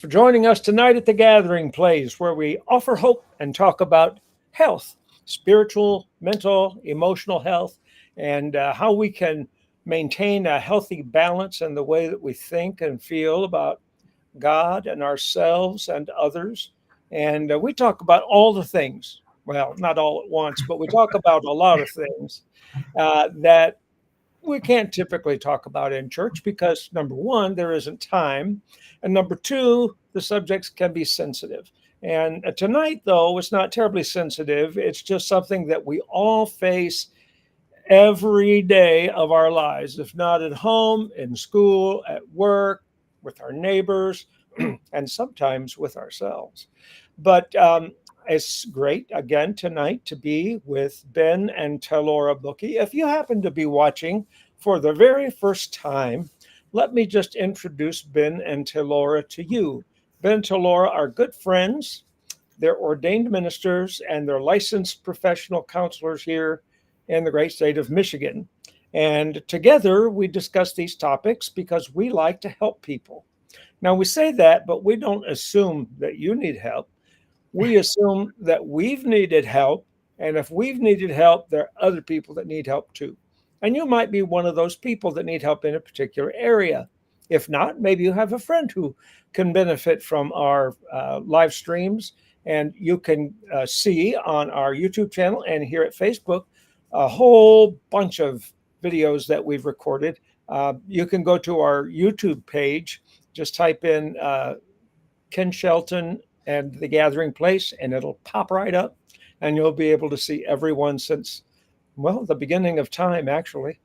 for joining us tonight at the Gathering Place, where we offer hope and talk about health, spiritual, mental, emotional health, and how we can maintain a healthy balance in the way that we think and feel about God and ourselves and others. And we talk about all the things. Well, not all at once, but we talk about a lot of things that we can't typically talk about in church because number one, there isn't time. And number two, the subjects can be sensitive. And tonight, though, it's not terribly sensitive. It's just something that we all face every day of our lives, if not at home, in school, at work, with our neighbors, and sometimes with ourselves. But it's great again tonight to be with Ben and Telora Bookie. If you happen to be watching for the very first time, let me just introduce Ben and Telora to you. Ben and Telora are good friends. They're ordained ministers and they're licensed professional counselors here in the great state of Michigan. And together we discuss these topics because we like to help people. Now, we say that, but we don't assume that you need help. We assume that we've needed help. And if we've needed help, there are other people that need help too. And you might be one of those people that need help in a particular area. If not, maybe you have a friend who can benefit from our live streams. And you can see on our YouTube channel and here at Facebook a whole bunch of videos that we've recorded. You can go to our YouTube page, just type in Ken Shelton and the Gathering Place, and it'll pop right up, and you'll be able to see everyone since, well, the beginning of time, actually.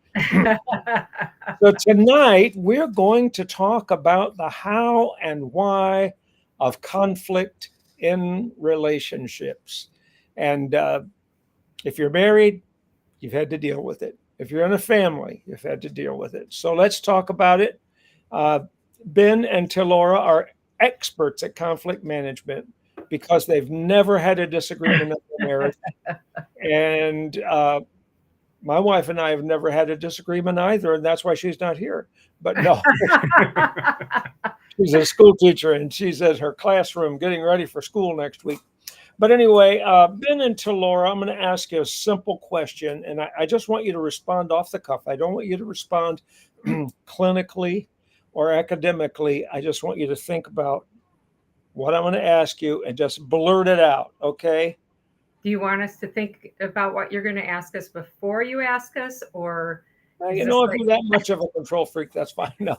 So tonight, we're going to talk about the how and why of conflict in relationships. And if you're married, you've had to deal with it. If you're in a family, you've had to deal with it. So let's talk about it. Ben and Telora are experts at conflict management because they've never had a disagreement in their marriage. And my wife and I have never had a disagreement either, and that's why she's not here. But no, she's a school teacher and she's at her classroom getting ready for school next week. But anyway, Ben and Telora, I'm going to ask you a simple question, and I just want you to respond off the cuff. I don't want you to respond clinically or academically. I just want you to think about what I'm going to ask you and just blurt it out, okay? Do you want us to think about what you're going to ask us before you ask us, or is You this know, if like... you're that much of a control freak, that's fine. No,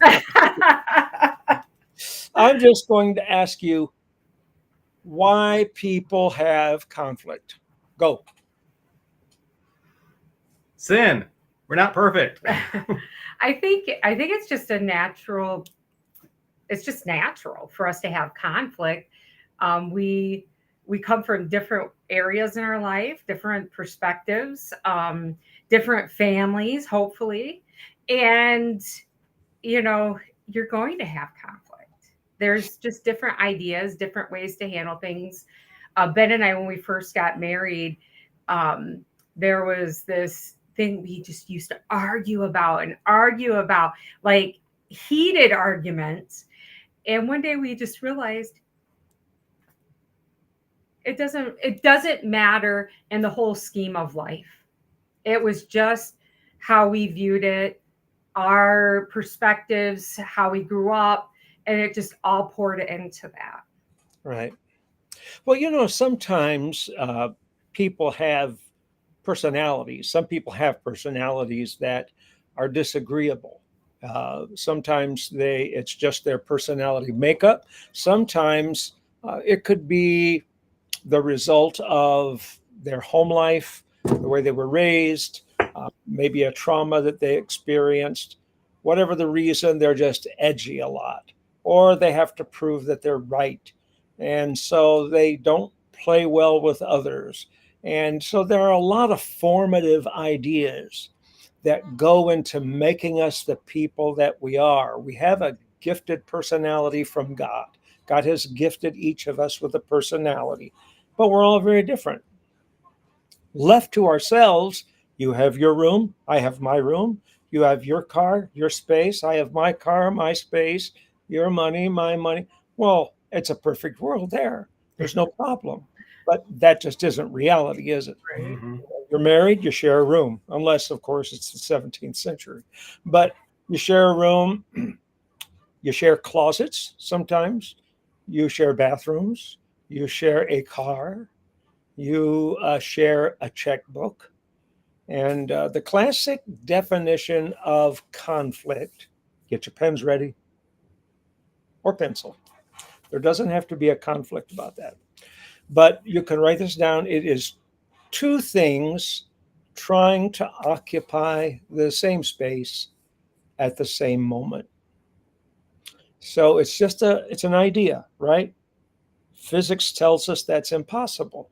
I'm just going to ask you why people have conflict. Go. Sin. We're not perfect. I think it's just a natural. It's just natural for us to have conflict. We come from different areas in our life, different perspectives, different families, hopefully, and you know you're going to have conflict. There's just different ideas, different ways to handle things. Ben and I, when we first got married, um, there was this thing we just used to argue about, like heated arguments. And one day we just realized it doesn't matter in the whole scheme of life. It was just how we viewed it, our perspectives, how we grew up, and it just all poured into that. Right. Well, you know, sometimes people have personalities. Some people have personalities that are disagreeable. Sometimes it's just their personality makeup. Sometimes it could be the result of their home life, the way they were raised, maybe a trauma that they experienced. Whatever the reason, they're just edgy a lot, or they have to prove that they're right. And so they don't play well with others. And so there are a lot of formative ideas that go into making us the people that we are. We have a gifted personality from God. God has gifted each of us with a personality, but we're all very different. Left to ourselves, you have your room, I have my room, you have your car, your space, I have my car, my space, your money, my money. Well, it's a perfect world there. There's no problem. But that just isn't reality, is it? Right. Mhm. You're married, you share a room, unless, of course, it's the 17th century. But you share a room, you share closets sometimes, you share bathrooms, you share a car, you share a checkbook. And the classic definition of conflict, get your pens ready or pencil. There doesn't have to be a conflict about that. But you can write this down. It is two things trying to occupy the same space at the same moment. So it's an idea, right? Physics tells us that's impossible.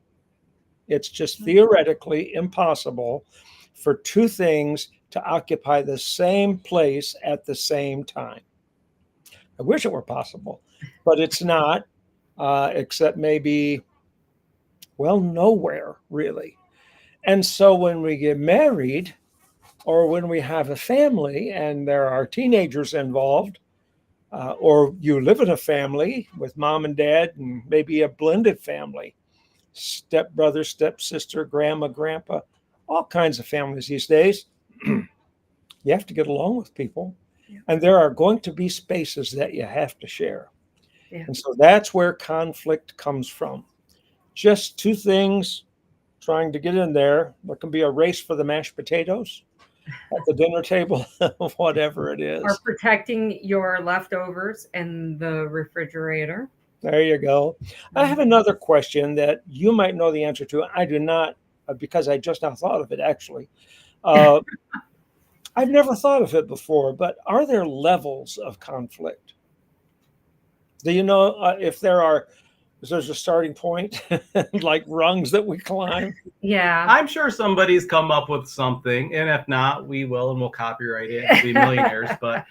It's just theoretically impossible for two things to occupy the same place at the same time. I wish it were possible, but it's not, except maybe, well, nowhere really. And so when we get married or when we have a family and there are teenagers involved, or you live in a family with mom and dad and maybe a blended family, stepbrother, stepsister, grandma, grandpa, all kinds of families these days. You have to get along with people. Yeah. And there are going to be spaces that you have to share. Yeah. And so that's where conflict comes from. Just two things trying to get in there. There can be a race for the mashed potatoes at the dinner table, whatever it is. Or protecting your leftovers in the refrigerator. There you go. I have another question that you might know the answer to. I do not, because I just now thought of it, actually. I've never thought of it before, but are there levels of conflict? Do you know if there's a starting point, like rungs that we climb? Yeah. I'm sure somebody's come up with something, and if not, we will, and we'll copyright it and be millionaires. But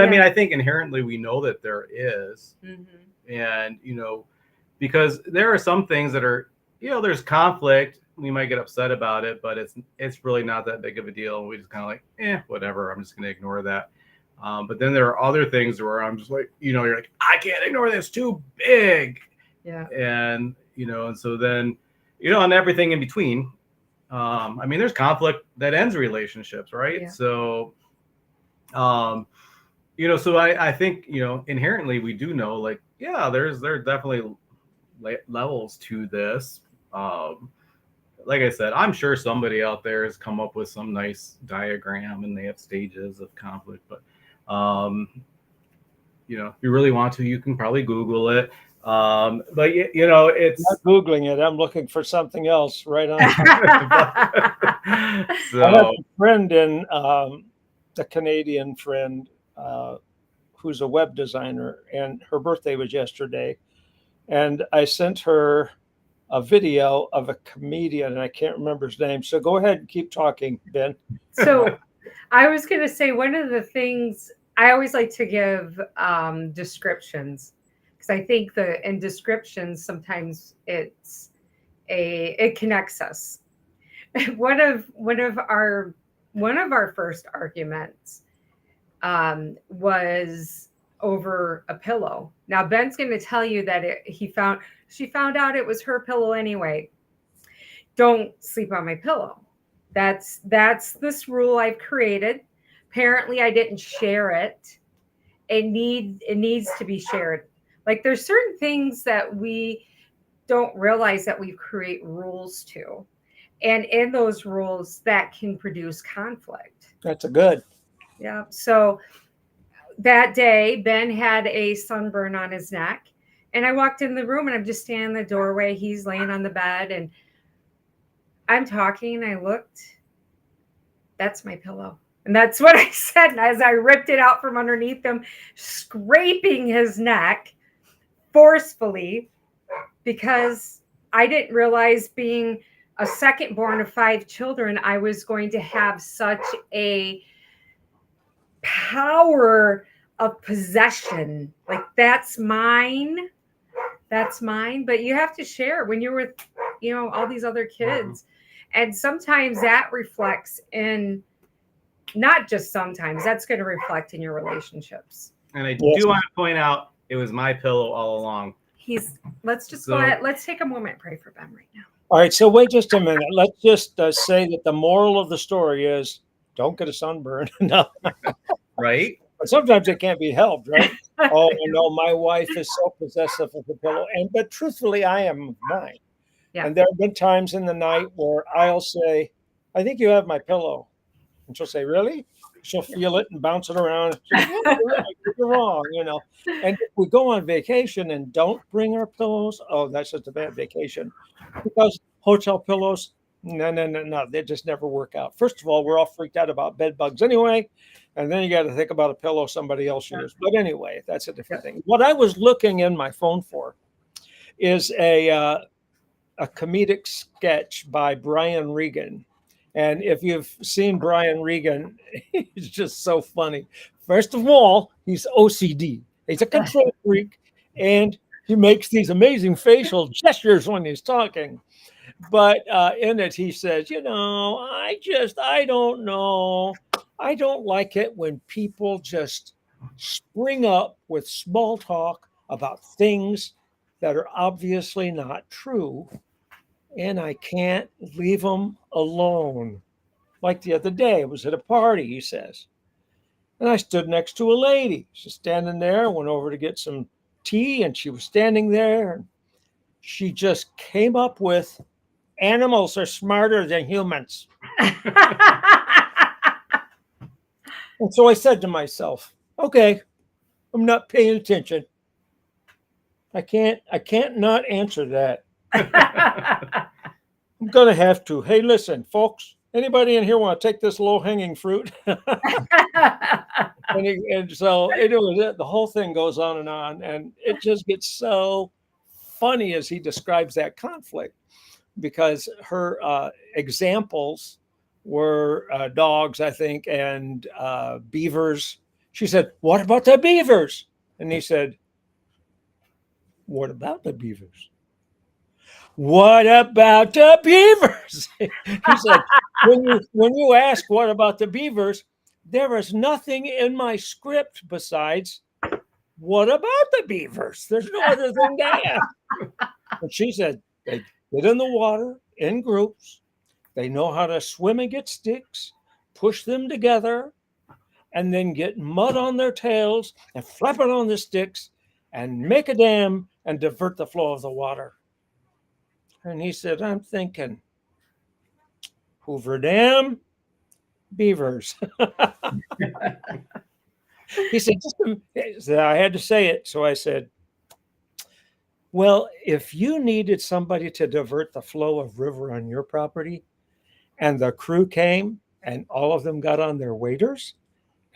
I mean, I think inherently we know that there is, and because there are some things that are, there's conflict. We might get upset about it, but it's really not that big of a deal. We just kind of like, whatever. I'm just going to ignore that. But then there are other things where I'm just like, you're like, I can't ignore this, too big. Yeah. And, and so then, and everything in between. I mean, there's conflict that ends relationships, right? Yeah. So, so I think, inherently we do know, like, there's definitely levels to this. Like I said, I'm sure somebody out there has come up with some nice diagram and they have stages of conflict, but if you really want to, you can probably Google it. But it's not Googling it. I'm looking for something else right on. So I have a friend in a Canadian friend who's a web designer, and her birthday was yesterday, and I sent her a video of a comedian, and I can't remember his name. So go ahead and keep talking, Ben. So I was going to say, one of the things I always like to give descriptions, because I think in descriptions sometimes it connects us. One of our first arguments was over a pillow. Now Ben's going to tell you that she found out it was her pillow anyway. Don't sleep on my pillow. That's this rule I've created. Apparently I didn't share it. It needs to be shared. Like, there's certain things that we don't realize that we create rules to. And in those rules that can produce conflict. That's a good. Yeah. So that day, Ben had a sunburn on his neck. And I walked in the room and I'm just standing in the doorway. He's laying on the bed and I'm talking and I looked. That's my pillow. And that's what I said. And as I ripped it out from underneath him, scraping his neck forcefully, because I didn't realize, being a second born of 5 children, I was going to have such a power of possession. Like, that's mine. But you have to share when you're with, all these other kids. And sometimes that reflects in, not just sometimes, that's going to reflect in your relationships. And I do want to point out, It was my pillow all along. Let's just So- go ahead. Let's take a moment and pray for Ben right now. All right, so wait just a minute. Let's just say that the moral of the story is don't get a sunburn. No, Right? but sometimes it can't be helped, right? Oh no, my wife is so possessive of the pillow, but truthfully, I am of mine. Yeah. And there have been times in the night where I'll say, "I think you have my pillow," and she'll say, "Really?" She'll feel it and bounce it around. She'll say, "Yeah, you're right, you're wrong, you know. And if we go on vacation and don't bring our pillows, oh, that's just a bad vacation, because hotel pillows, no, they just never work out. First of all, we're all freaked out about bed bugs anyway, and then you got to think about a pillow somebody else used. But anyway, that's a different thing. What I was looking in my phone for is a comedic sketch by Brian Regan. And if you've seen Brian Regan, he's just so funny. First of all, he's OCD. He's a control freak, and he makes these amazing facial gestures when he's talking. But in it, he says, I don't know. I don't like it when people just spring up with small talk about things that are obviously not true. And I can't leave them alone. Like the other day, I was at a party, he says. And I stood next to a lady. She's standing there, went over to get some tea, and she was standing there. And she just came up with, animals are smarter than humans. And so I said to myself, okay, I'm not paying attention. I can't not answer that. I'm going to have to. Hey, listen, folks, anybody in here want to take this low-hanging fruit? And so the whole thing goes on, and it just gets so funny as he describes that conflict, because her examples were dogs, I think, and beavers. She said, "What about the beavers?" And he said, "What about the beavers? What about the beavers?" He said, when you ask what about the beavers, there is nothing in my script besides what about the beavers? There's no other thing to ask. And she said, they get in the water in groups. They know how to swim and get sticks, push them together, and then get mud on their tails and flap it on the sticks and make a dam and divert the flow of the water. And he said, I'm thinking, Hoover Dam, beavers. He said, I had to say it. So I said, well, if you needed somebody to divert the flow of river on your property, and the crew came and all of them got on their waders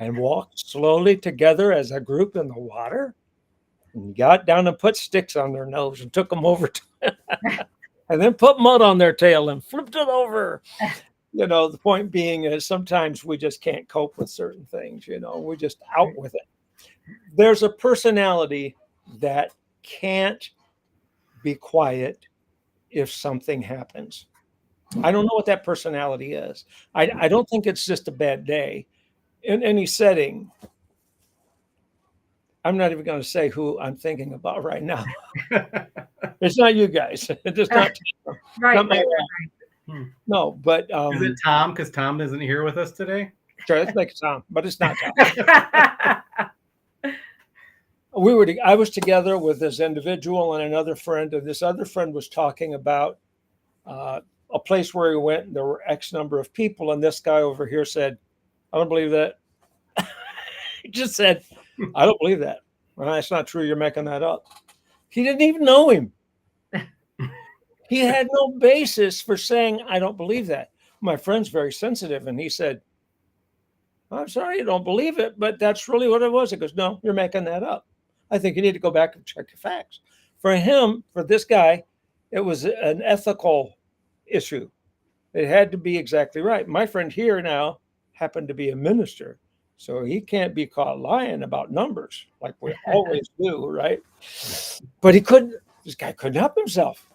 and walked slowly together as a group in the water, and got down and put sticks on their nose and took them over to and then put mud on their tail and flipped it over. The point being is sometimes we just can't cope with certain things. We're just out with it. There's a personality that can't be quiet if something happens. I don't know what that personality is. I don't think it's just a bad day in any setting. I'm not even going to say who I'm thinking about right now. It's not you guys. It's not right. No, but is it Tom? Because Tom isn't here with us today. Sure, let's make it Tom, but it's not Tom. I was together with this individual and another friend, and this other friend was talking about a place where he went, and there were X number of people, and this guy over here said, I don't believe that. He just said, I don't believe that. Well, that's not true. You're making that up. He didn't even know him. He had no basis for saying, I don't believe that. My friend's very sensitive, and he said, I'm sorry you don't believe it, but that's really what it was. He goes, no, you're making that up. I think you need to go back and check your facts. For him, for this guy, it was an ethical issue. It had to be exactly right. My friend here now happened to be a minister, so he can't be caught lying about numbers like we always do, right? But this guy couldn't help himself,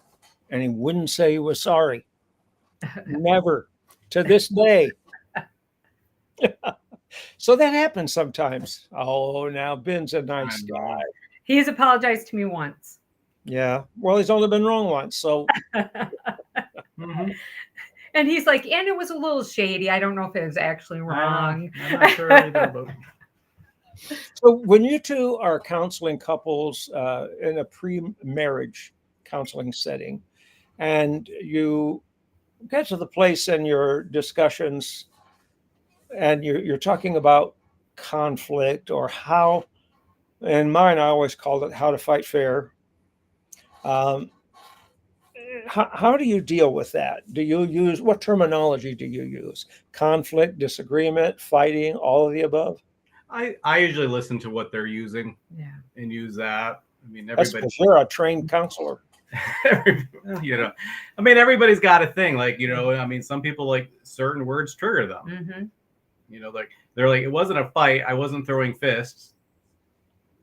and he wouldn't say he was sorry. Never, to this day. So that happens sometimes. Oh, now Ben's a nice guy. He's apologized to me once. Yeah. Well, he's only been wrong once. So Mhm. And he's like, and it was a little shady. I don't know if it was actually wrong. I'm not sure either, but So when you two are counseling couples in a pre-marriage counseling setting, and you get to the place in your discussions, and you're talking about conflict or how, in mine, I always called it how to fight fair. Um, how do you deal with that? Do you use what terminology do you use? Conflict, disagreement, fighting, all of the above? I usually listen to what they're using Yeah. and use that. I mean, That's everybody, because you're a trained counselor. you know, I mean, everybody's got a thing. Like, you know, I mean, some people like certain words trigger them. Mm-hmm. You know, like they're like, it wasn't a fight. I wasn't throwing fists.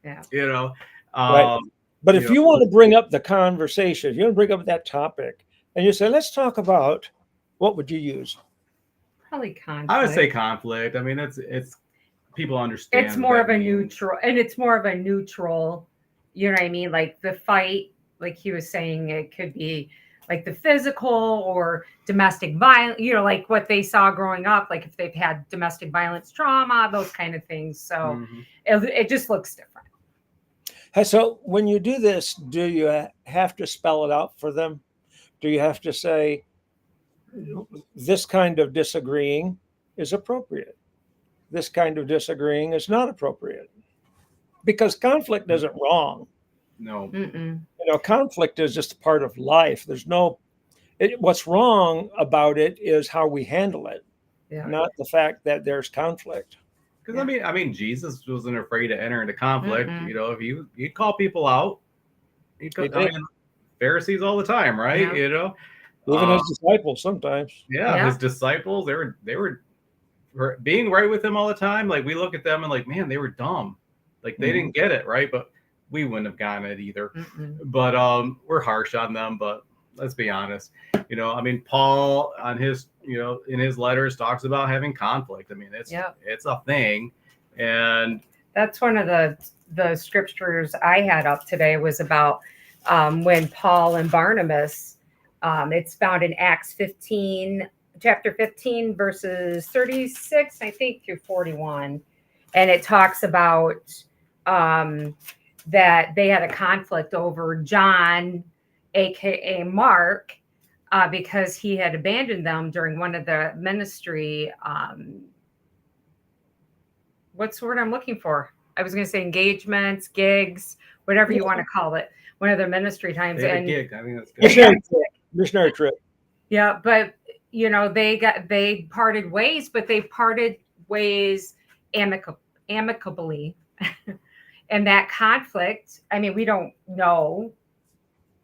Yeah. You know, Right. But if you you know, want to bring up the conversation, if you want to bring up that topic, and you say, let's talk about, what would you use? Probably conflict. I would say conflict. I mean, it's people understand. It's more what of that a means. neutral, and it's more of a neutral, you know what I mean? Like the fight, like he was saying, it could be like the physical or domestic violence, you know, like what they saw growing up, like if they've had domestic violence trauma, those kind of things. So Mhm. it just looks different. Hey, so when you do this, do you have to spell it out for them? Do you have to say, this kind of disagreeing is appropriate? This kind of disagreeing is not appropriate? Because conflict isn't wrong. No. Mm-mm. You know, conflict is just a part of life. There's no, what's wrong about it is how we handle it, Yeah. not the fact that there's conflict. Because Yeah. I mean, Jesus wasn't afraid to enter into conflict. Mm-mm. You know, if he'd call people out, He I did. mean, Pharisees all the time, right? Yeah. You know, Even his disciples sometimes. yeah, Yeah. his disciples, they were being right with him all the time. Like we look at them and like, man, they were dumb. Like they didn't get it, right? But we wouldn't have gotten it either. Mm-mm. But we're harsh on them. But let's be honest. You know, I mean, Paul on his, you know, in his letters talks about having conflict. I mean, it's a thing, and That's one of the scriptures I had up today was about when Paul and Barnabas. It's found in Acts 15, chapter 15, verses 36, I think, through 41, and it talks about that they had a conflict over John, aka Mark, because he had abandoned them during one of the ministry. What's the word I'm looking for? I was going to say engagements, gigs, whatever you want to call it. One of their ministry times. they had And a gig. I think that's good. Missionary trip. yeah, but you know, they parted ways, but they parted ways amicably. And that conflict, I mean, we don't know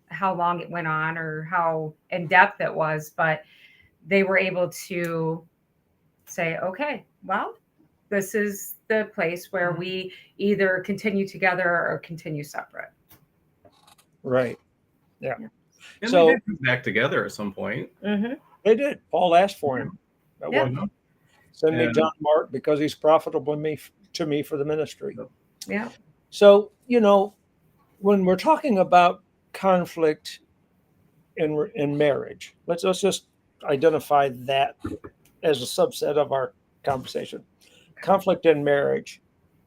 how long it went on or how in depth it was, but they were able to say, okay, well, this is the place where we either continue together or continue separate. Right. Yeah. And So they did come back together at some point. Mm-hmm. they did. Paul asked for him at Yeah. one point. Send me And- John Mark because he's profitable to me for the ministry. Yeah. So, you know, when we're talking about conflict in marriage, let's just identify that as a subset of our conversation. Conflict in marriage.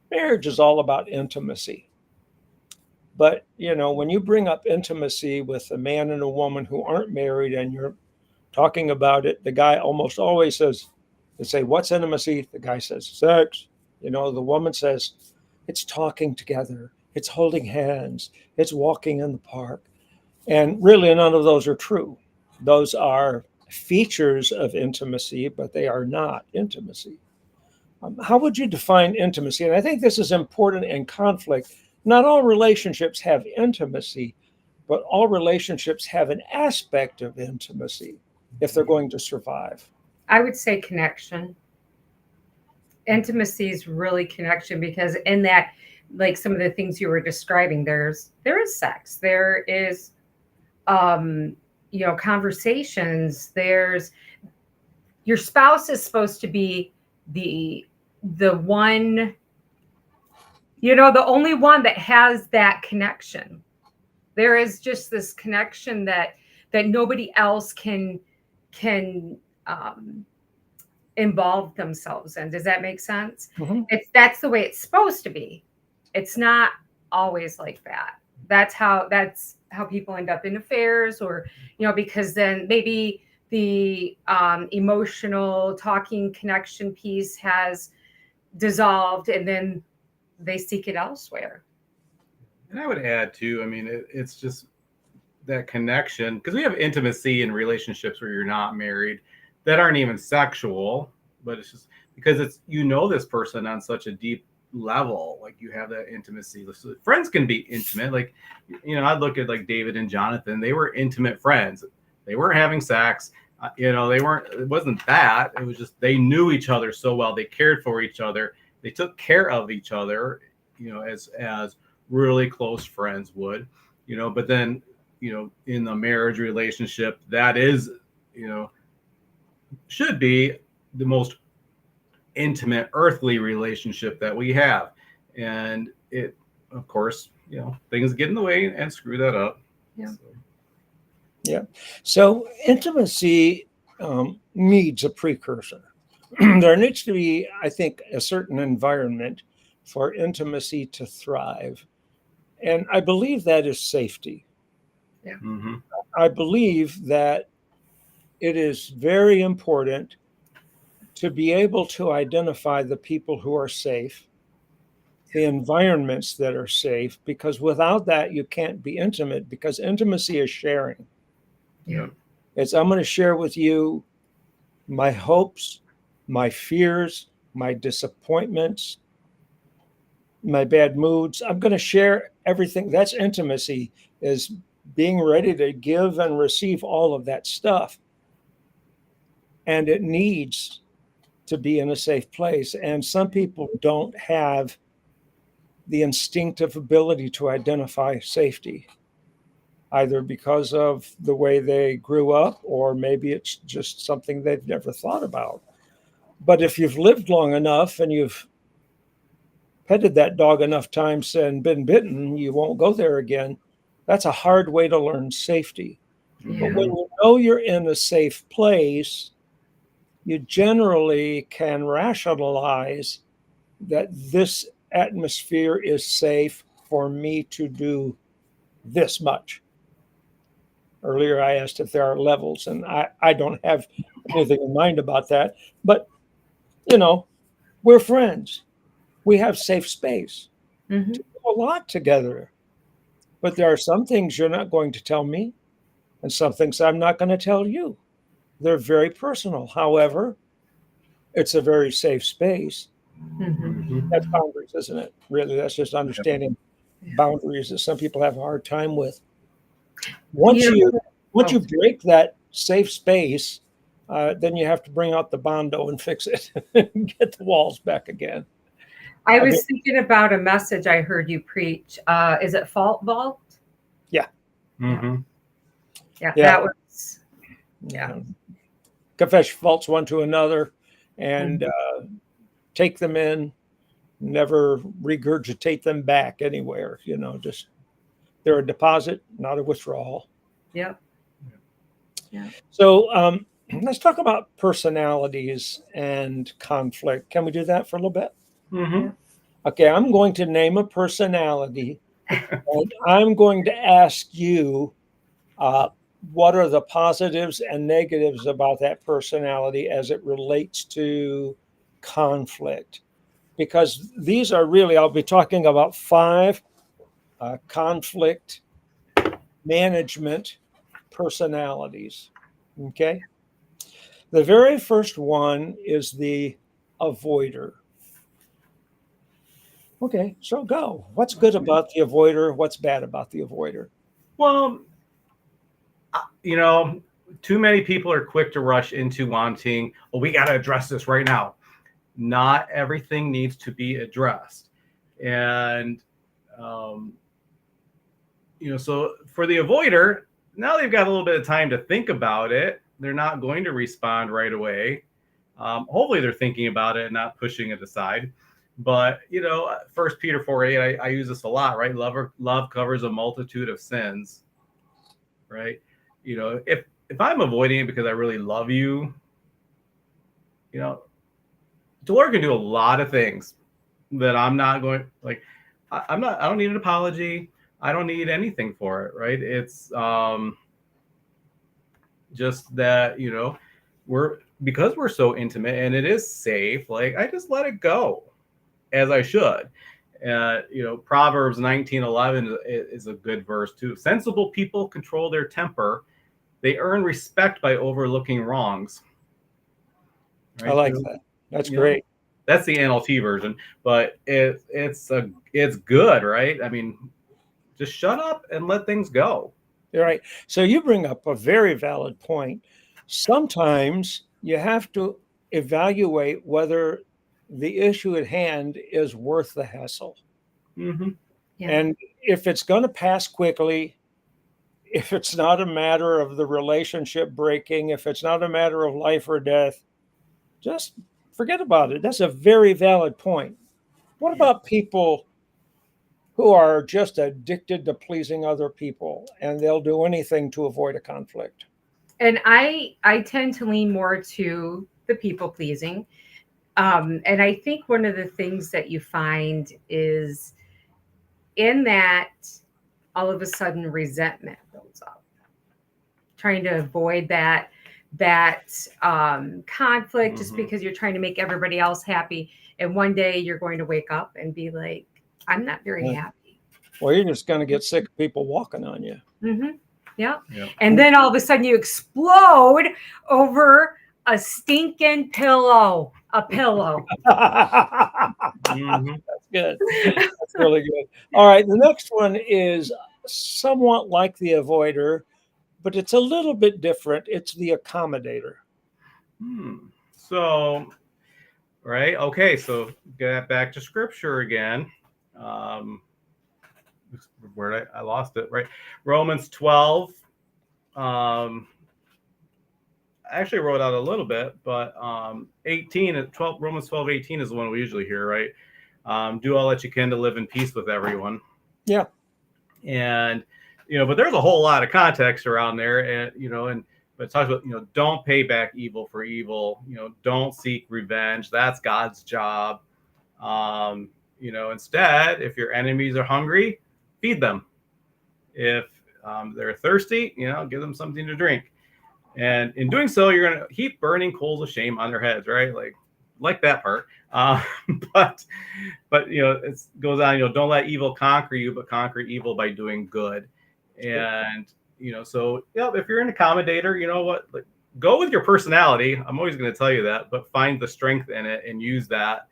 Marriage is all about intimacy. But, you know, when you bring up intimacy with a man and a woman who aren't married and you're talking about it, the guy almost always says, they say, what's intimacy? The guy says, sex. You know, the woman says, it's talking together, it's holding hands, it's walking in the park. And really, none of those are true. Those are features of intimacy, but they are not intimacy. How would you define intimacy? And I think this is important in conflict. Not all relationships have intimacy, but all relationships have an aspect of intimacy if they're going to survive. I would say connection. Intimacy is really connection because in that, like some of the things you were describing, there is sex, there is you know, conversations, there's your spouse is supposed to be the one the only one that has that connection. There is just this connection that nobody else can involve themselves in. Does that make sense? Mhm. That's the way it's supposed to be. It's not always like that. That's how people end up in affairs, or because then maybe the emotional talking connection piece has dissolved, and then they seek it elsewhere. And I would add too, I mean, it's just that connection, because we have intimacy in relationships where you're not married that aren't even sexual, but it's just because it's this person on such a deep level. Like, you have that intimacy. So friends can be intimate. Like, I'd look at like David and Jonathan. They were intimate friends. They weren't having sex. They weren't. It wasn't that. It was just they knew each other so well. They cared for each other. They took care of each other. As really close friends would. But then in the marriage relationship, that is should be the most intimate earthly relationship that we have, and it, of course, things get in the way and screw that up. So intimacy needs a precursor. There needs to be, I think, a certain environment for intimacy to thrive, and I believe that is safety. Mm-hmm. I believe that it is very important to be able to identify the people who are safe, the environments that are safe, because without that, you can't be intimate, because intimacy is sharing. Yeah. I'm going to share with you my hopes, my fears, my disappointments, my bad moods. I'm going to share everything. That's intimacy, is being ready to give and receive all of that stuff. And it needs to be in a safe place. And some people don't have the instinctive ability to identify safety, either because of the way they grew up, or maybe it's just something they've never thought about. But if you've lived long enough and you've petted that dog enough times and been bitten, you won't go there again. That's a hard way to learn safety. But when you know you're in a safe place, you generally can rationalize that this atmosphere is safe for me to do this much. Earlier, I asked if there are levels, and I don't have anything in mind about that. But, we're friends. We have safe space Mm-hmm. to do a lot together. But there are some things you're not going to tell me, and some things I'm not going to tell you. They're very personal. However, it's a very safe space. Mm-hmm. That's boundaries, isn't it? Really, that's just understanding boundaries that some people have a hard time with. Once you break that safe space, then you have to bring out the Bondo and fix it, and get the walls back again. I was thinking about a message I heard you preach. Is it Fault Vault? Yeah. Mm-hmm. Yeah, that was. Yeah. Confess your faults one to another, and take them in. Never regurgitate them back anywhere. Just they're a deposit, not a withdrawal. Yep. Yeah. So let's talk about personalities and conflict. Can we do that for a little bit? Mm-hmm. Okay, I'm going to name a personality, and I'm going to ask you what are the positives and negatives about that personality as it relates to conflict. Because these are really, I'll be talking about 5 conflict management personalities. Okay. The very first one is the avoider. Okay, so go. What's good about the avoider? What's bad about the avoider? Well, too many people are quick to rush into wanting, we got to address this right now. Not everything needs to be addressed. And, so for the avoider, now they've got a little bit of time to think about it. They're not going to respond right away. Hopefully they're thinking about it and not pushing it aside. But First Peter 4:8, I use this a lot, right? Love covers a multitude of sins, right? If I'm avoiding it because I really love you, the Lord can do a lot of things that I'm not going, like, I don't need an apology. I don't need anything for it, right? It's just that, because we're so intimate and it is safe, like, I just let it go as I should. Proverbs 19:11 is a good verse too. Sensible people control their temper. They earn respect by overlooking wrongs. Right? I like that. That's great. That's the NLT version, but it's good, right? I mean, just shut up and let things go. You're right. So you bring up a very valid point. Sometimes you have to evaluate whether the issue at hand is worth the hassle. Mm-hmm. Yeah. And if it's going to pass quickly, if it's not a matter of the relationship breaking, if it's not a matter of life or death, just forget about it. That's a very valid point. What about people who are just addicted to pleasing other people and they'll do anything to avoid a conflict? And I tend to lean more to the people pleasing. And I think one of the things that you find is in that all of a sudden resentment builds up, trying to avoid that conflict just because you're trying to make everybody else happy. And one day you're going to wake up and be like, I'm not very happy. Well, you're just going to get sick of people walking on you. Mm-hmm. Yeah. And then all of a sudden you explode over a stinking pillow. A pillow. Mm-hmm. That's good. That's really good. All right. The next one is somewhat like the avoider, but it's a little bit different. It's the accommodator. So, right. Okay. So get back to scripture again. Where I lost it, right? Romans 12. I actually wrote out a little bit, but 18 and 12, Romans 12:18 is the one we usually hear, right? Do all that you can to live in peace with everyone. Yeah. And but there's a whole lot of context around there, and but it talks about don't pay back evil for evil. Don't seek revenge. That's God's job. Instead, if your enemies are hungry, feed them. If they're thirsty, give them something to drink. And in doing so, you're going to heap burning coals of shame on their heads, right? Like that part. But it goes on, don't let evil conquer you, but conquer evil by doing good. And, so, if you're an accommodator, you know what, go with your personality. I'm always going to tell you that, but find the strength in it and use that.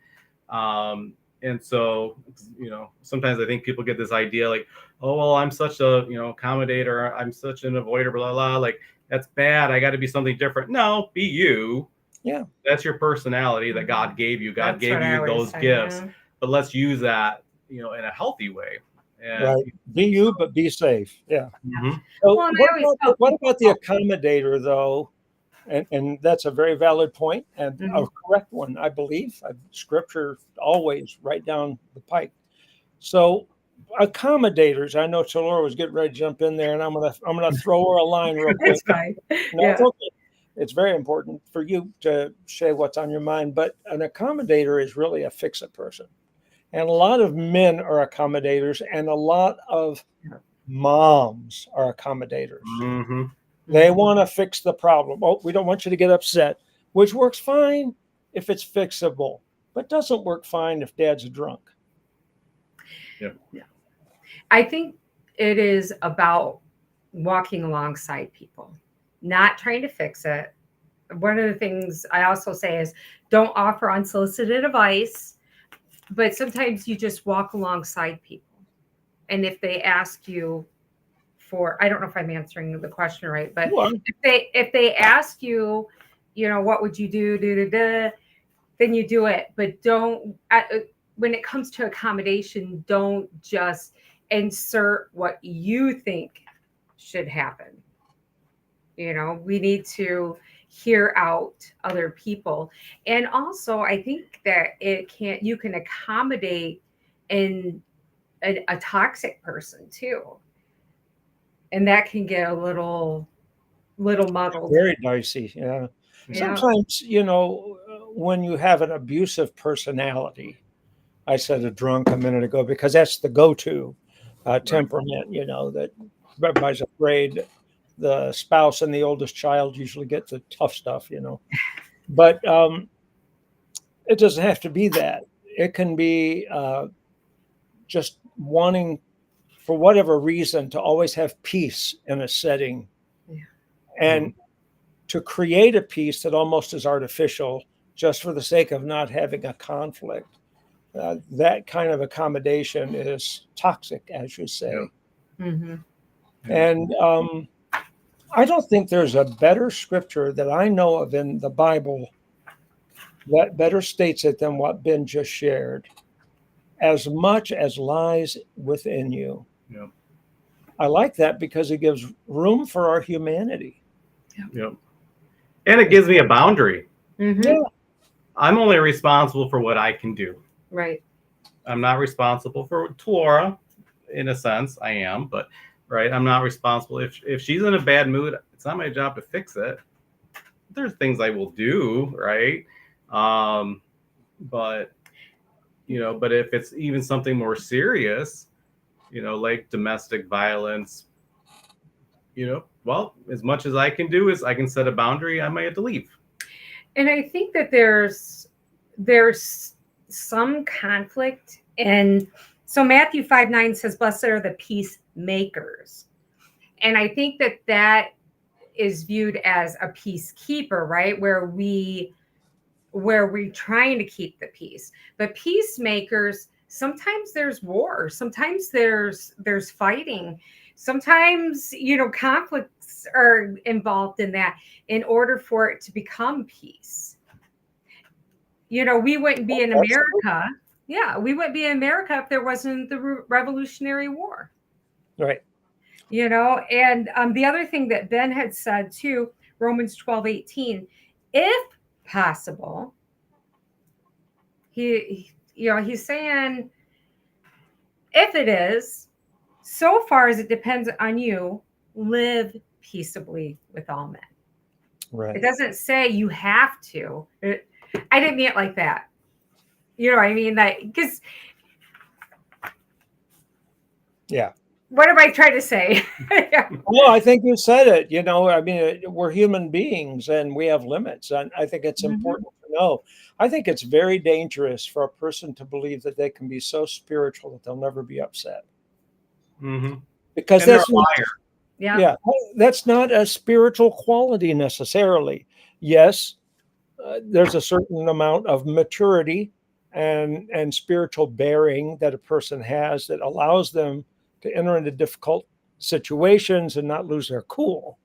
And so, sometimes I think people get this idea like, oh, well, I'm such a, accommodator. I'm such an avoider, blah, blah, like, that's bad. I got to be something different. No, be you. Yeah. That's your personality that God gave you. God gave you those gifts. Yeah. But let's use that, in a healthy way. And, right. Be you, but be safe. Yeah. Mm-hmm. So what about the accommodator, though? And that's a very valid point and a correct one, I believe. Scripture always right down the pike. So accommodators, I know Talora was getting ready to jump in there, and I'm gonna throw her a line real quick. It's fine. No, it's okay. It's very important for you to say what's on your mind, but an accommodator is really a fix-it person. And a lot of men are accommodators, and a lot of moms are accommodators. Mm-hmm. They want to fix the problem. Oh, we don't want you to get upset, which works fine if it's fixable, but doesn't work fine if dad's drunk. Yeah. I think it is about walking alongside people, not trying to fix it. One of the things I also say is don't offer unsolicited advice, but sometimes you just walk alongside people. And if they ask you I don't know if I'm answering the question right, but if they ask you, what would you do, then you do it. But don't, when it comes to accommodation, don't just insert what you think should happen. We need to hear out other people. And also, I think that you can accommodate in a toxic person too. And that can get a little muddled. Very dicey. Yeah. Yeah. Sometimes, when you have an abusive personality, I said a drunk a minute ago because that's the go-to temperament, that everybody's afraid the spouse and the oldest child usually get the tough stuff, But it doesn't have to be that. It can be just wanting, for whatever reason, to always have peace in a setting. Yeah. And to create a peace that almost is artificial just for the sake of not having a conflict. That kind of accommodation is toxic, as you say. Mm-hmm. And I don't think there's a better scripture that I know of in the Bible that better states it than what Ben just shared. As much as lies within you. Yep. I like that because it gives room for our humanity. Yep. And it gives me a boundary. Mm-hmm. Yeah. I'm only responsible for what I can do. Right. I'm not responsible for Laura, in a sense. I am, but right, I'm not responsible. If she's in a bad mood, it's not my job to fix it. There's things I will do, right? But if it's even something more serious, like domestic violence, well, as much as I can do is I can set a boundary. I might have to leave. And I think that there's some conflict. And so Matthew 5:9 says, blessed are the peacemakers. And I think that is viewed as a peacekeeper, right? Where we're trying to keep the peace. But peacemakers, sometimes there's war, sometimes there's fighting, sometimes conflicts are involved in that in order for it to become peace. We wouldn't be in America. Yeah, we wouldn't be in America if there wasn't the Revolutionary War. Right. And the other thing that Ben had said too, Romans 12:18, if possible, he's saying, if it is, so far as it depends on you, live peaceably with all men. Right. It doesn't say you have to. I didn't mean it like that. You know what I mean? Because yeah. What am I trying to say? Yeah. Well, I think you said it. We're human beings and we have limits. And I think it's important to know. I think it's very dangerous for a person to believe that they can be so spiritual that they'll never be upset. Mm-hmm. Because and that's they're a liar. Yeah. That's not a spiritual quality necessarily. Yes, there's a certain amount of maturity and spiritual bearing that a person has that allows them to enter into difficult situations and not lose their cool.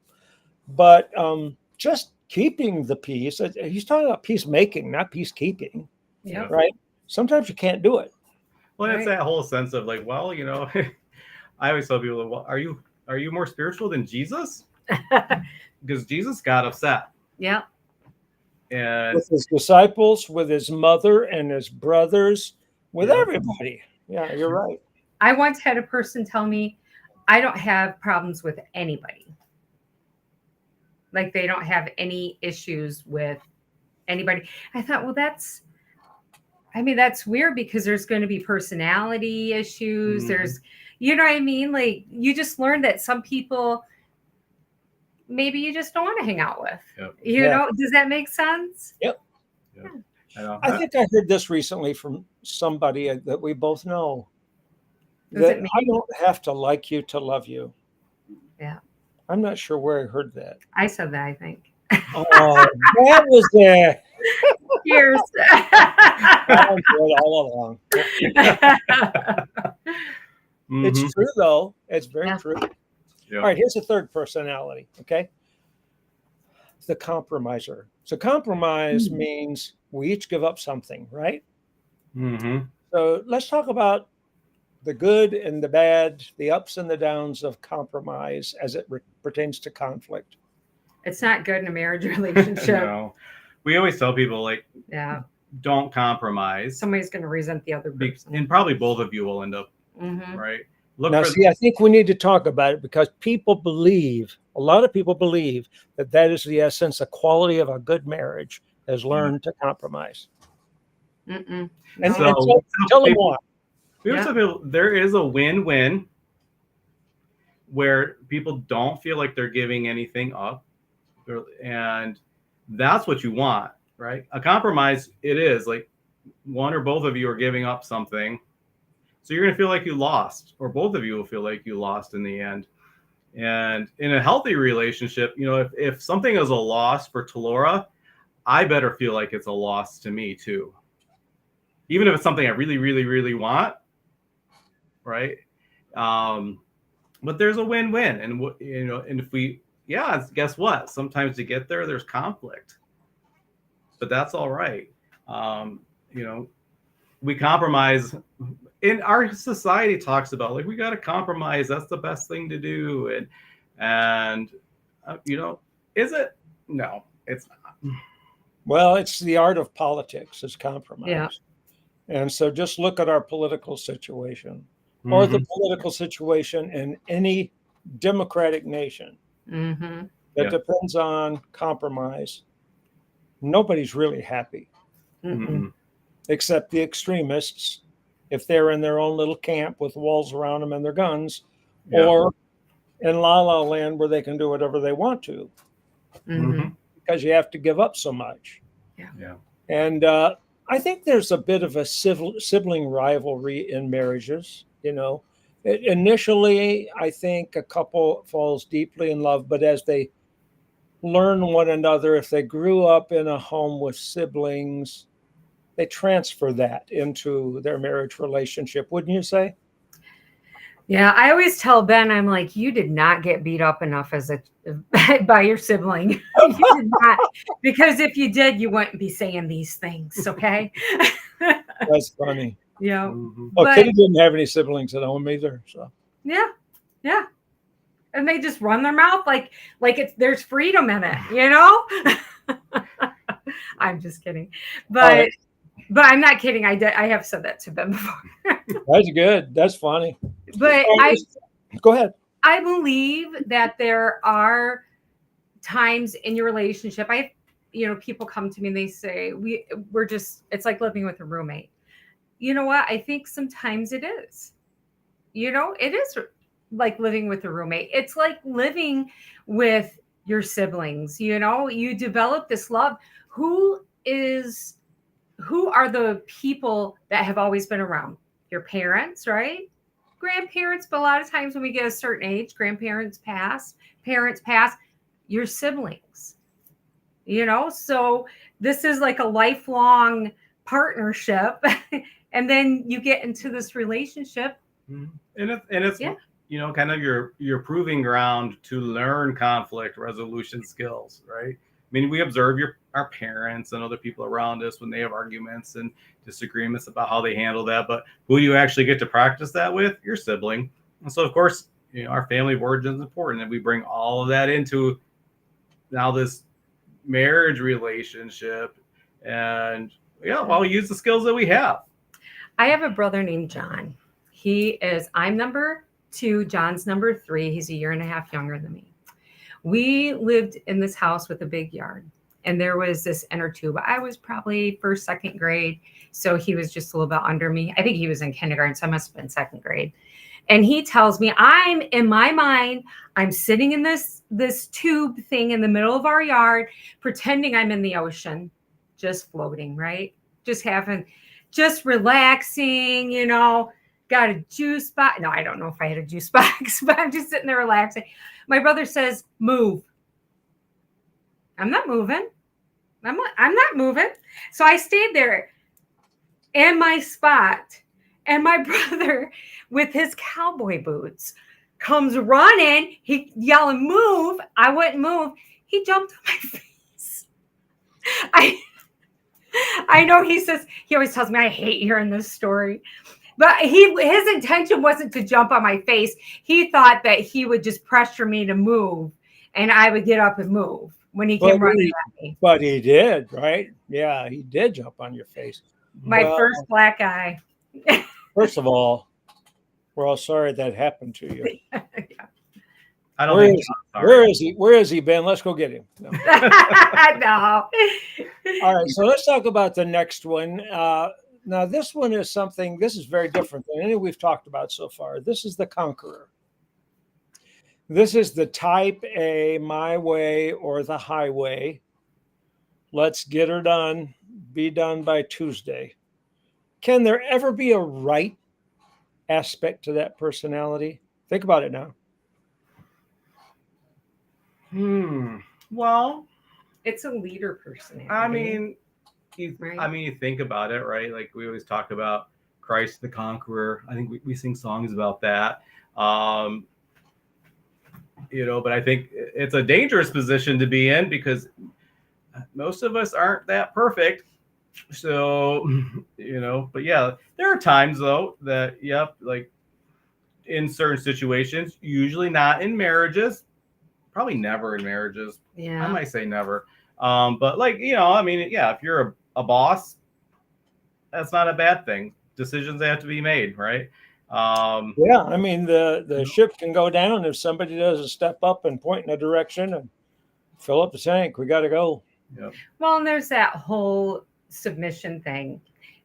But just keeping the peace, he's talking about peacemaking, not peacekeeping. Yeah. Right? Sometimes you can't do it. Well, it's Right. that whole sense of like, well, I always tell people, well, are you more spiritual than Jesus? Because Jesus got upset. Yeah. And with his disciples, with his mother and his brothers, with everybody. Yeah, you're right. I once had a person tell me, I don't have problems with anybody. Like they don't have any issues with anybody. I thought, well, that's weird because there's going to be personality issues. Mhm. There's, you know what I mean? Like you just learned that some people maybe you just don't want to hang out with. Yep. You know, does that make sense? Yep. Yeah. I think I heard this recently from somebody that we both know. Does That it mean- I don't have to like you to love you. Yeah. I'm not sure where I heard that. I said that, I think. Oh, that was there. Cheers. All along. Mhm. It's true, though. It's very Yeah. true. Yeah. All right, here's a third personality, okay? The compromiser. So compromise means we each give up something, right? Mhm. So let's talk about the good and the bad, the ups and the downs of compromise as it pertains to conflict. It's not good in a marriage relationship. No. We always tell people, like, Yeah. don't compromise. Somebody's going to resent the other person. And probably both of you will end up, Mhm. right? Look Now, for see, I think we need to talk about it because a lot of people believe that is the essence, the quality of a good marriage is learn to compromise. Mm-mm. And, So- and tell them why. we always Yeah. tell people there is a win-win where people don't feel like they're giving anything up. And that's what you want, right? A compromise, it is like one or both of you are giving up something. So you're going to feel like you lost, or both of you will feel like you lost in the end. And in a healthy relationship, you know, if something is a loss for Talora, I better feel like it's a loss to me too. Even if it's something I really, really, really want, right? But there's a win-win. And, you know, and if we, guess what? Sometimes to get there, there's conflict. But that's all right. You know, we compromise. In our society talks about, like, we got to compromise. That's the best thing to do. And you know, is it? No, it's not. Well, it's the art of politics is compromise. Yeah. And so just look at our political situation or the political situation in any democratic nation Mm-hmm. that Yeah. depends on compromise. Nobody's really happy Mhm. except the extremists if they're in their own little camp with walls around them and their guns, Yeah. or in La La Land where they can do whatever they want to Mm-hmm. because you have to give up so much. Yeah. And I think there's a bit of a sibling rivalry in marriages. You know, initially, I think a couple falls deeply in love, but as they learn one another, if they grew up in a home with siblings, they transfer that into their marriage relationship, wouldn't you say? Yeah, I always tell Ben, I'm like, you did not get beat up enough as a by your sibling. You did not, because if you did, you wouldn't be saying these things. Okay. That's funny. Yeah. Mhm. Well, But- Kitty didn't have any siblings at home either. So Yeah. Yeah. And they just run their mouth like there's freedom in it, you know? I'm just kidding. But I'm not kidding. I have said that to Ben before. that's good. That's funny. But Go ahead. I believe that there are times in your relationship. People come to me and they say, it's like living with a roommate. You know what? I think sometimes it is. You know, it is like living with a roommate. It's like living with your siblings. You know, you develop this love. Who are the people that have always been around? Your parents, right? Grandparents, but a lot of times when we get a certain age, grandparents pass, parents pass, your siblings. You know, so this is like a lifelong partnership. And then you get into this relationship. Mhm. And it's Yeah. you know, kind of your proving ground to learn conflict resolution skills, right? I mean, we observe our parents and other people around us when they have arguments and disagreements about how they handle that. But who do you actually get to practice that with? Your sibling. And so, of course, you know, our family of origin is important, and we bring all of that into now this marriage relationship. And I'll use the skills that we have. I have a brother named John. I'm number 2, John's number 3. He's a year and a half younger than me. We lived in this house with a big yard, and there was this inner tube. I was probably first, second grade, so he was just a little bit under me. I think he was in kindergarten, so I must have been second grade. And he tells me, in my mind, I'm sitting in this tube thing in the middle of our yard, pretending I'm in the ocean, just floating, right? Just relaxing, you know, got a juice box. No, I don't know if I had a juice box, but I'm just sitting there relaxing. My brother says, move. I'm not moving. I'm not moving. So I stayed there in my spot. And my brother, with his cowboy boots, comes running. He yelling, move. I wouldn't move. He jumped on my face. I know he always tells me I hate hearing this story. But his intention wasn't to jump on my face. He thought that he would just pressure me to move and I would get up and move. when he But came running he, at me. but he did, right? Yeah, he did jump on your face. My Well, first black eye. first of all, we're all sorry that happened to you. I don't Where think. is, I'm where sorry. is he? Where is he, Ben? Let's go get him. No. No. All right, so let's talk about the next one. Now, this one is something, this is very different than any we've talked about so far. This is the conqueror. This is the type A, my way or the highway. Let's get her done, be done by Tuesday. Can there ever be a right aspect to that personality? Think about it now. Well, It's a leader personality. I mean, Right. you think about it, right? Like we always talk about Christ the Conqueror. I think we sing songs about that. But I think it's a dangerous position to be in because most of us aren't that perfect. So, but yeah, there are times though that, like in certain situations, usually not in marriages, probably never in marriages. I Yeah. might say never. But like, if you're a boss, that's not a bad thing. Decisions have to be made, right? Yeah, I mean, the ship can go down if somebody doesn't step up and point in a direction and fill up the tank. We got to go. Well, and there's that whole submission thing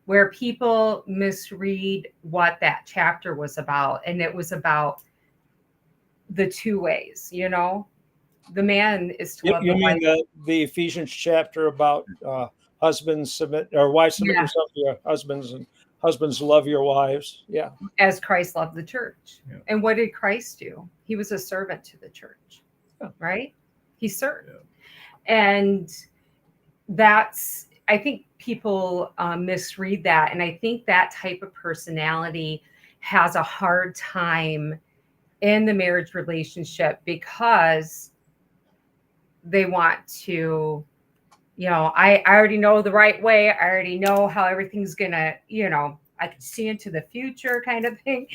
where people misread what that chapter was about. And it was about the two ways, the man is to love You the mean wife. the Ephesians chapter about husbands submit, or wives submit Yeah. yourself to your husbands, and husbands love your wives? Yeah. As Christ loved the church. Yeah. And what did Christ do? He was a servant to the church, right? He served. Yeah. And I think people misread that. And I think that type of personality has a hard time in the marriage relationship because they want to, I already know the right way. I already know how everything's going to, I can see into the future kind of thing.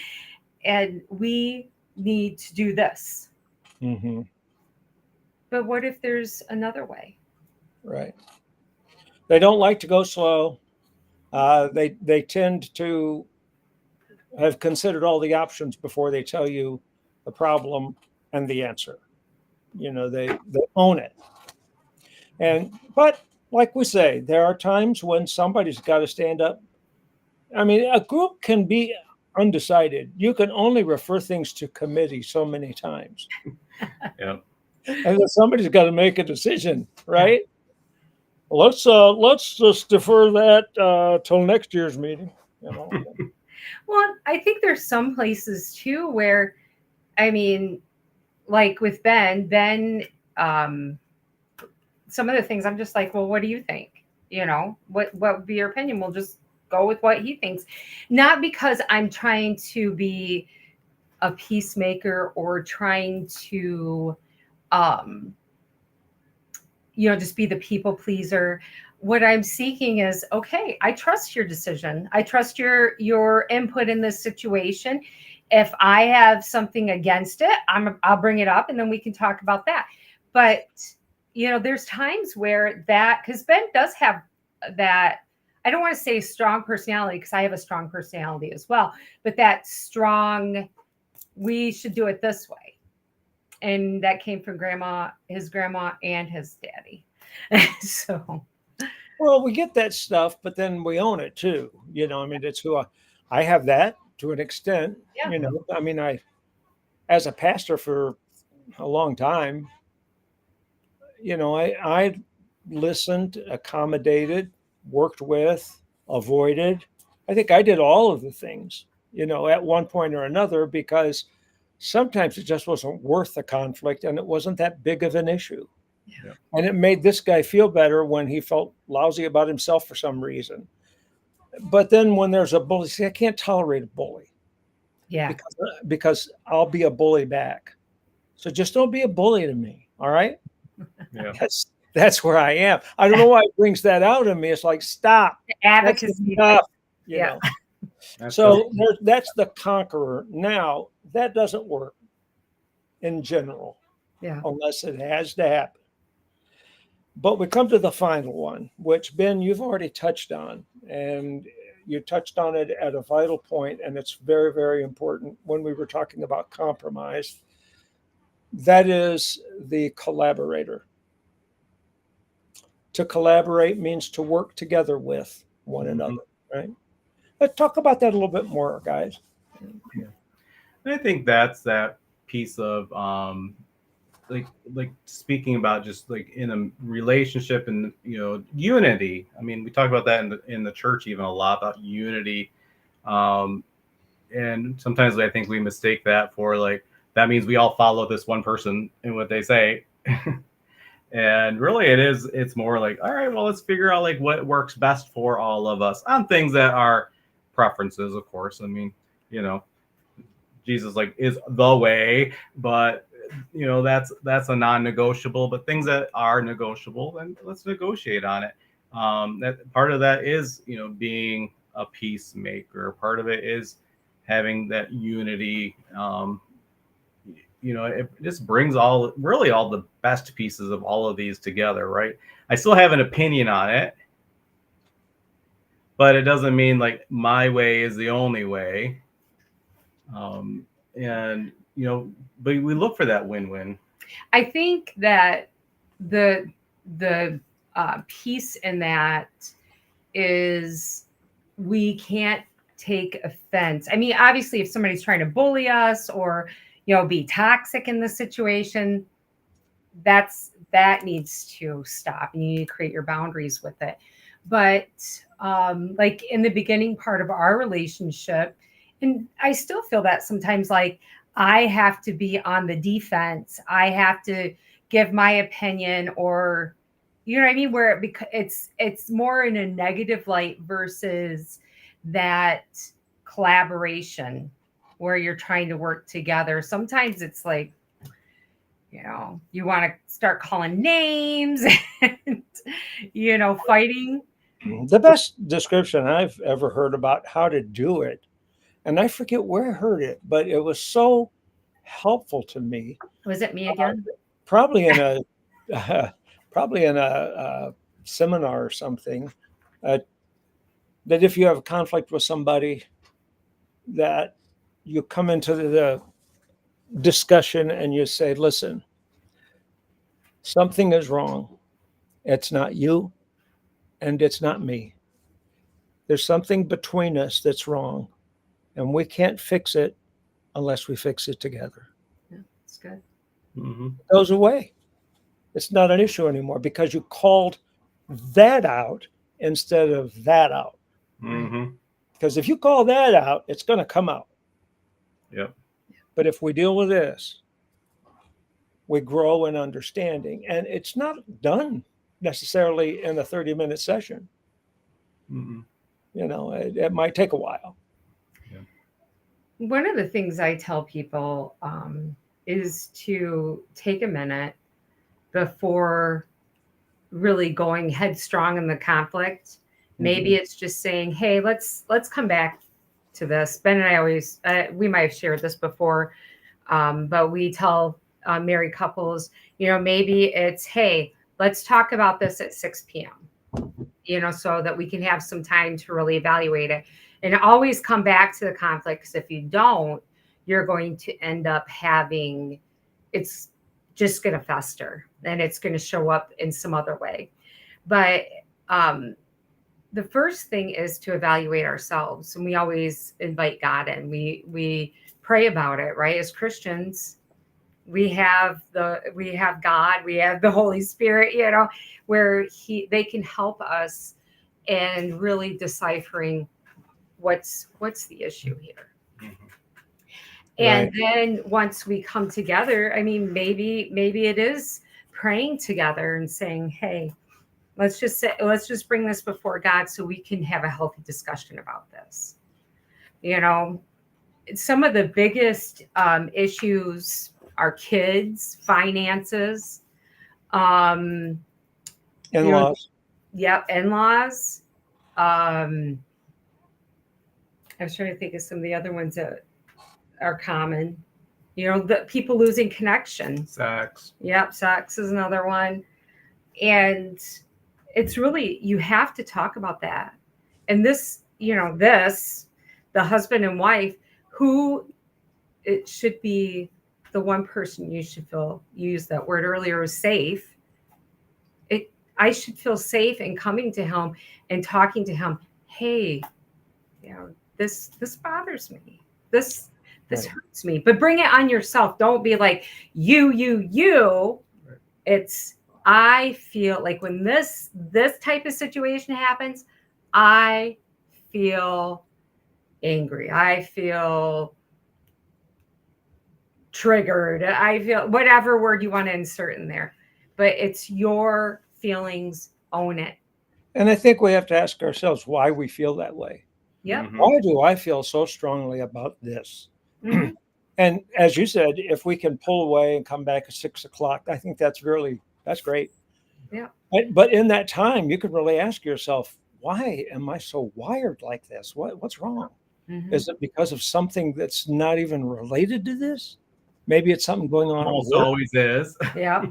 And we need to do this. Mm-hmm. But what if there's another way? Right. They don't like to go slow. They tend to have considered all the options before they tell you the problem and the answer. They own it. But like we say, there are times when somebody's got to stand up. I mean, a group can be undecided. You can only refer things to committee so many times. Yeah. And then somebody's got to make a decision, right? Let's just defer that till next year's meeting. Well, I think there's some places too where, I mean, like with Ben, some of the things I'm just like, well, what do you think? What would be your opinion? We'll just go with what he thinks. Not because I'm trying to be a peacemaker or trying to, just be the people pleaser. What I'm seeking is, okay, I trust your decision. I trust your input in this situation. If I have something against it, I'll bring it up and then we can talk about that. But, there's times where because Ben does have that, I don't want to say strong personality because I have a strong personality as well, but that strong, we should do it this way. And that came from his grandma and his daddy. So. Well, we get that stuff, but then we own it too. It's who I have that to an extent. Yeah. I, as a pastor for a long time, I listened, accommodated, worked with, avoided. I think I did all of the things, at one point or another, because sometimes it just wasn't worth the conflict and it wasn't that big of an issue. Yeah. And it made this guy feel better when he felt lousy about himself for some reason. But then when there's a bully, I can't tolerate a bully. Yeah. Because I'll be a bully back. So just don't be a bully to me. All right. Yeah. That's where I am. I don't know why it brings that out of me. It's like, stop. Advocacy. Know. So that's the conqueror. Now, that doesn't work in general. Yeah. Unless it has to happen. But we come to the final one, which, Ben, you've already touched on, and you touched on it at a vital point, and it's very, very important when we were talking about compromise. That is the collaborator. To collaborate means to work together with one another, right? Let's talk about that a little bit more, guys. And I think that's that piece of like speaking about just like in a relationship and unity. I mean, we talk about that in the church even a lot about unity, and sometimes I think we mistake that for like that means we all follow this one person and what they say. And really it's more like, all right, well, let's figure out like what works best for all of us on things that are preferences, of course. I mean, Jesus like is the way, but that's a non-negotiable. But things that are negotiable, then let's negotiate on it. That part of that is being a peacemaker. Part of it is having that unity. It just brings all the best pieces of all of these together, right? I still have an opinion on it, but it doesn't mean like my way is the only way. But we look for that win-win. I think that the piece in that is we can't take offense. I mean, obviously, if somebody's trying to bully us or be toxic in the situation, that needs to stop. You need to create your boundaries with it. But like in the beginning part of our relationship, and I still feel that sometimes, like I have to be on the defense. I have to give my opinion, or you know what I mean, where it's more in a negative light versus that collaboration where you're trying to work together. Sometimes it's like, you want to start calling names and, fighting. The best description I've ever heard about how to do it, and I forget where I heard it, but it was so helpful to me. Was it me again? Probably in a seminar or something. That if you have a conflict with somebody, that you come into the discussion and you say, listen, something is wrong. It's not you and it's not me. There's something between us that's wrong, and we can't fix it unless we fix it together. Yeah, that's good. Mm-hmm. It goes away. It's not an issue anymore because you called that out instead of that out. Mm-hmm. Because if you call that out, it's going to come out. Yep. But if we deal with this, we grow in understanding. And it's not done necessarily in a 30-minute session. Mm-hmm. It might take a while. Yeah. One of the things I tell people is to take a minute before really going headstrong in the conflict. Maybe it's just saying, hey, let's come back to this. Ben and I always, we might have shared this before, but we tell married couples, maybe it's, hey, let's talk about this at 6 p.m., so that we can have some time to really evaluate it. And always come back to the conflict, because if you don't, you're going to end up having, it's just going to fester and it's going to show up in some other way. But the first thing is to evaluate ourselves. And we always invite God in. We pray about it, right? As Christians, we have God, we have the Holy Spirit, where they can help us in really deciphering what's the issue here. Mm-hmm. And then once we come together, I mean, maybe it is praying together and saying, hey, let's just bring this before God so we can have a healthy discussion about this. Some of the biggest issues are kids, finances, In-laws. In-laws. I was trying to think of some of the other ones that are common. The people losing connection. Sex. Yep, sex is another one. And it's really, you have to talk about that. And this, the husband and wife, who it should be the one person you should feel, you used that word earlier, was safe. I should feel safe in coming to him and talking to him. Hey, this bothers me. This Right. hurts me. But bring it on yourself. Don't be like you. Right. It's, I feel like when this type of situation happens, I feel angry. I feel triggered. I feel whatever word you want to insert in there. But it's your feelings. Own it. And I think we have to ask ourselves why we feel that way. Yep. Mhm. Why do I feel so strongly about this? Mhm. And as you said, if we can pull away and come back at 6 o'clock, I think that's great. Yeah. But in that time, you could really ask yourself, why am I so wired like this? What's wrong? Mhm. Is it because of something that's not even related to this? Maybe it's something going on at Almost work. always is. Yeah.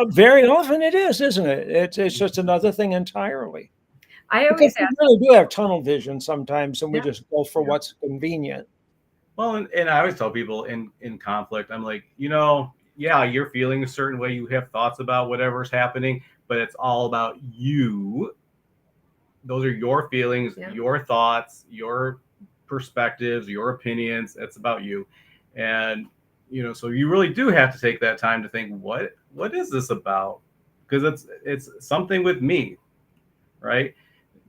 Very often it is, isn't it? It's just another thing entirely. I Because always we ask. really do have tunnel vision sometimes, and we Yeah. just go for Yeah. what's convenient. Well, and I always tell people in conflict, I'm like, yeah, you're feeling a certain way, you have thoughts about whatever's happening, but it's all about you. Those are your feelings, Yeah. your thoughts, your perspectives, your opinions. It's about you. And so you really do have to take that time to think, what is this about? Because it's something with me, right?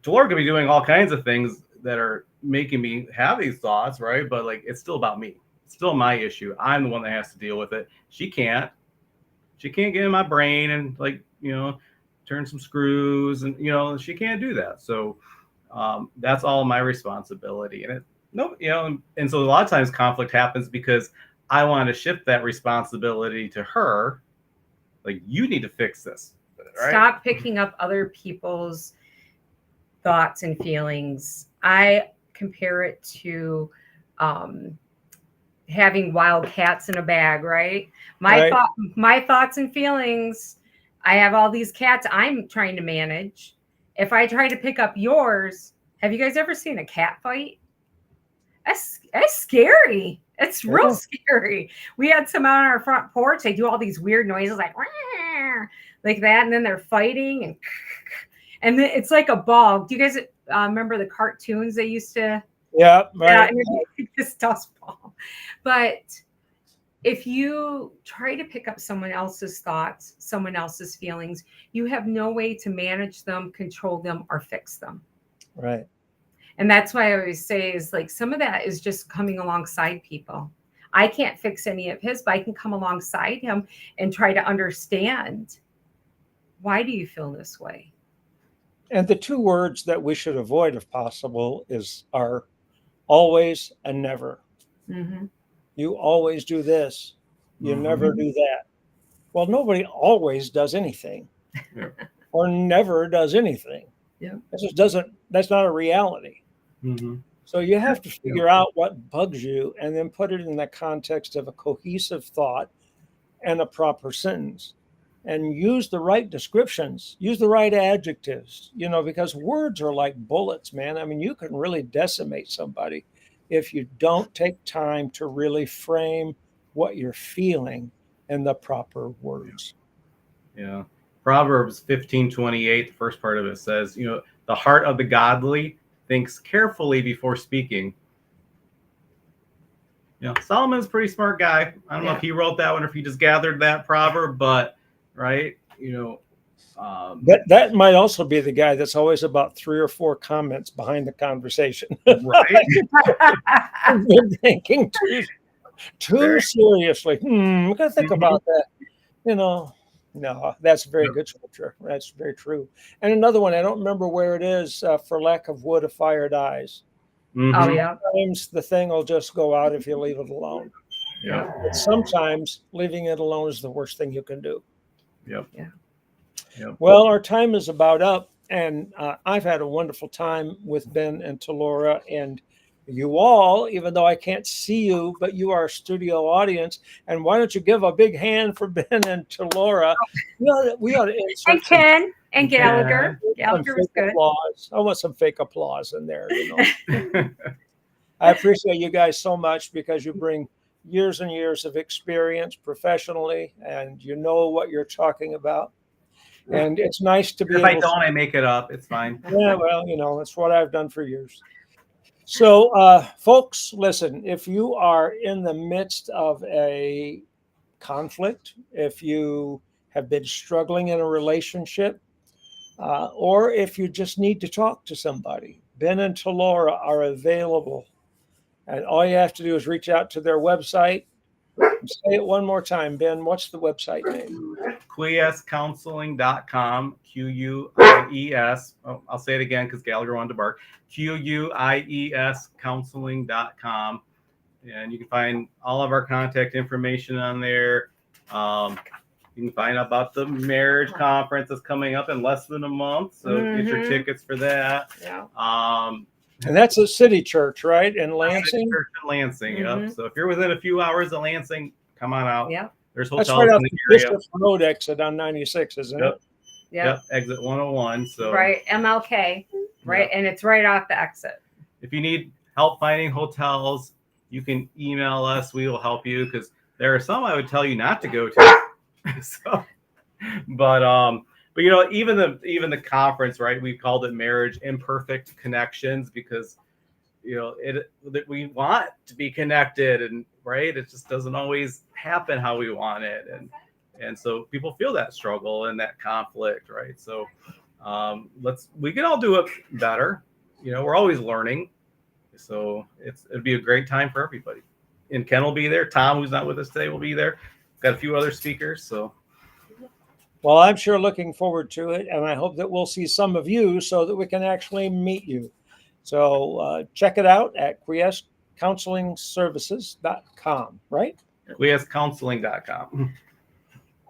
Delora could be doing all kinds of things that are making me have these thoughts, right? But like, it's still about me. It's still my issue. I'm the one that has to deal with it. She can't get in my brain and turn some screws, and she can't do that. So that's all my responsibility. And and so a lot of times conflict happens because I want to shift that responsibility to her. Like, you need to fix this, right? Stop picking up other people's thoughts and feelings. I compare it to having wild cats in a bag, right? Right. My thoughts and feelings. I have all these cats I'm trying to manage. If I try to pick up yours, have you guys ever seen a cat fight? That's scary. It's real Yeah. scary. We had some out on our front porch. They do all these weird noises like that, and then they're fighting and then it's like a ball. Do you guys remember the cartoons they used to? Yeah, right. This dust ball. But if you try to pick up someone else's thoughts, someone else's feelings, you have no way to manage them, control them, or fix them. Right. And that's why I always say is like some of that is just coming alongside people. I can't fix any of his, but I can come alongside him and try to understand, why do you feel this way? And the two words that we should avoid, if possible, are always and never. Mm-hmm. You always do this. You never do that. Well, nobody always does anything. Yeah. Or never does anything. Yeah. That's not a reality. Mm-hmm. So you have to figure out what bugs you and then put it in the context of a cohesive thought and a proper sentence. And use the right descriptions, use the right adjectives, because words are like bullets, man. I mean, you can really decimate somebody if you don't take time to really frame what you're feeling in the proper words. Yeah. Proverbs 15:28, the first part of it says, the heart of the godly thinks carefully before speaking. Solomon's a pretty smart guy. I don't know if he wrote that one or if he just gathered that proverb, but right, That might also be the guy that's always about 3 or 4 comments behind the conversation. right. You're thinking too seriously. We got to think about that. No, that's very good scripture. That's very true. And another one, I don't remember where it is. For lack of wood, a fire dies. Mhm. Oh yeah. Sometimes the thing will just go out if you leave it alone. Yeah. But sometimes leaving it alone is the worst thing you can do. Yep. Yeah. Yep. Well, our time is about up, and I've had a wonderful time with Ben and Delora, and you all, even though I can't see you, but you are a studio audience. And why don't you give a big hand for Ben and to Laura? We ought to And insert Ken and Ken. Gallagher. some Gallagher was fake good. applause. I want some fake applause in there. I appreciate you guys so much because you bring years and years of experience professionally, and you know what you're talking about. And it's nice to be If I able don't, I make it up. It's fine. yeah, well, that's what I've done for years. So, folks, listen, if you are in the midst of a conflict, if you have been struggling in a relationship, or if you just need to talk to somebody, Ben and Talora are available. And all you have to do is reach out to their website. Say it one more time, Ben. What's the website name? QuiesCounseling.com. QUIES. Oh, I'll say it again because Gallagher wanted to bark. QUIES counseling.com. And you can find all of our contact information on there. You can find out about the marriage conference that's coming up in less than a month. So get your tickets for that. Yeah. And that's a city church, right? In Lansing? Church in Lansing, yep. So if you're within a few hours of Lansing, come on out. Yeah. There's That's hotels right off in the the area. Bishop Road exit on 96, isn't Yep. it? Yeah. Yep, exit 101. So Right. MLK. Right. And it's right off the exit. if you need help finding hotels, you can email us. We will help you because there are some I would tell you not to go to. So, but even the conference, right? We called it Marriage Imperfect Connections because we want to be connected, and right, it just doesn't always happen how we want it, and so people feel that struggle and that conflict, right? So we can all do it better. We're always learning, so it'd be a great time for everybody. And Ken will be there. Tom, who's not with us today, will be there. Got a few other speakers. So, well, I'm sure looking forward to it, and I hope that we'll see some of you so that we can actually meet you. So check it out at QuiesCounselingServices.com, right? QuiesCounseling.com.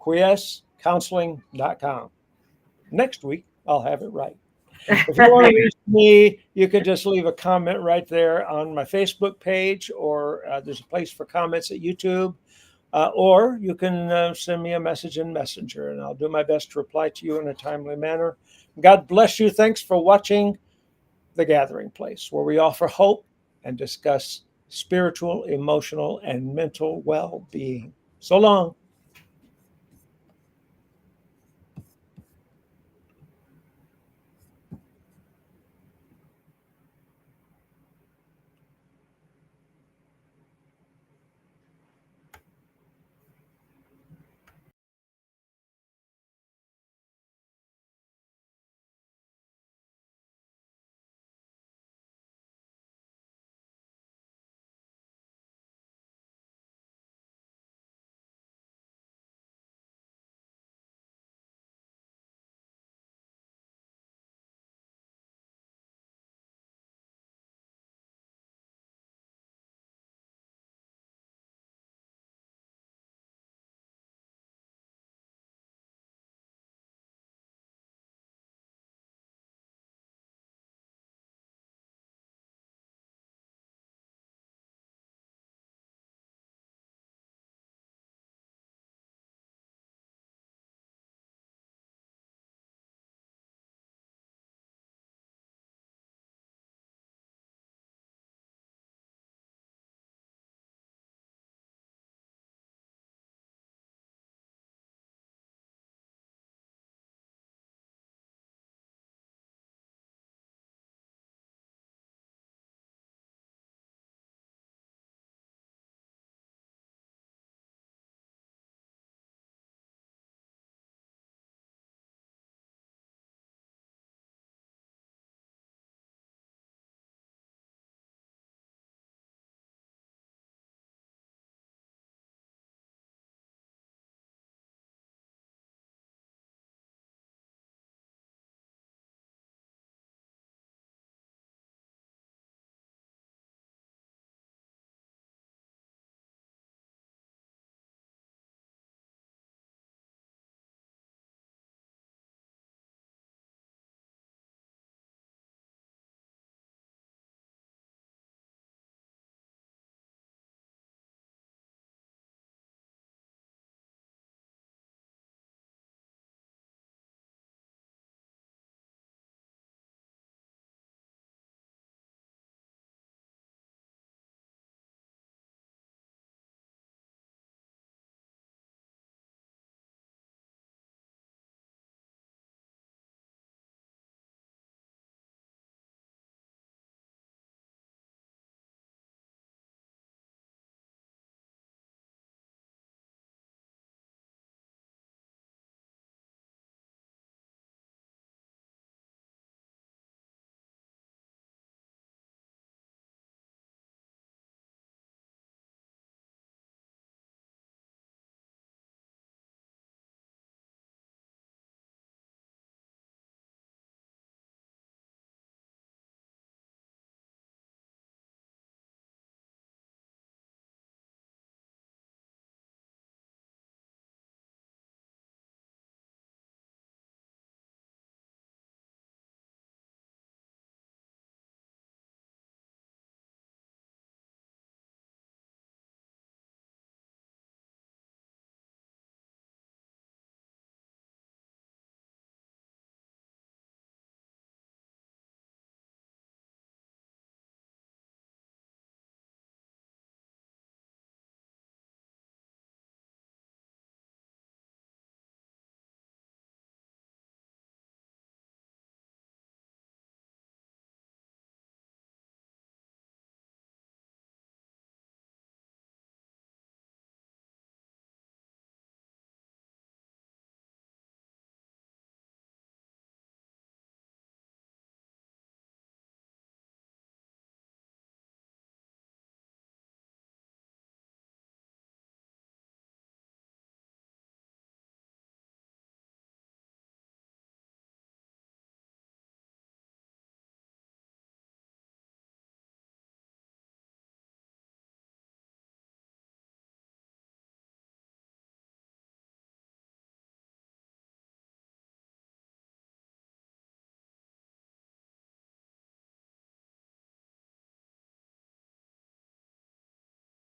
QuiesCounseling.com. Next week, I'll have it right. If you want to reach me, you can just leave a comment right there on my Facebook page, or there's a place for comments at YouTube, or you can send me a message in Messenger, and I'll do my best to reply to you in a timely manner. God bless you. Thanks for watching The Gathering Place, where we offer hope and discuss spiritual, emotional, and mental well-being. So long.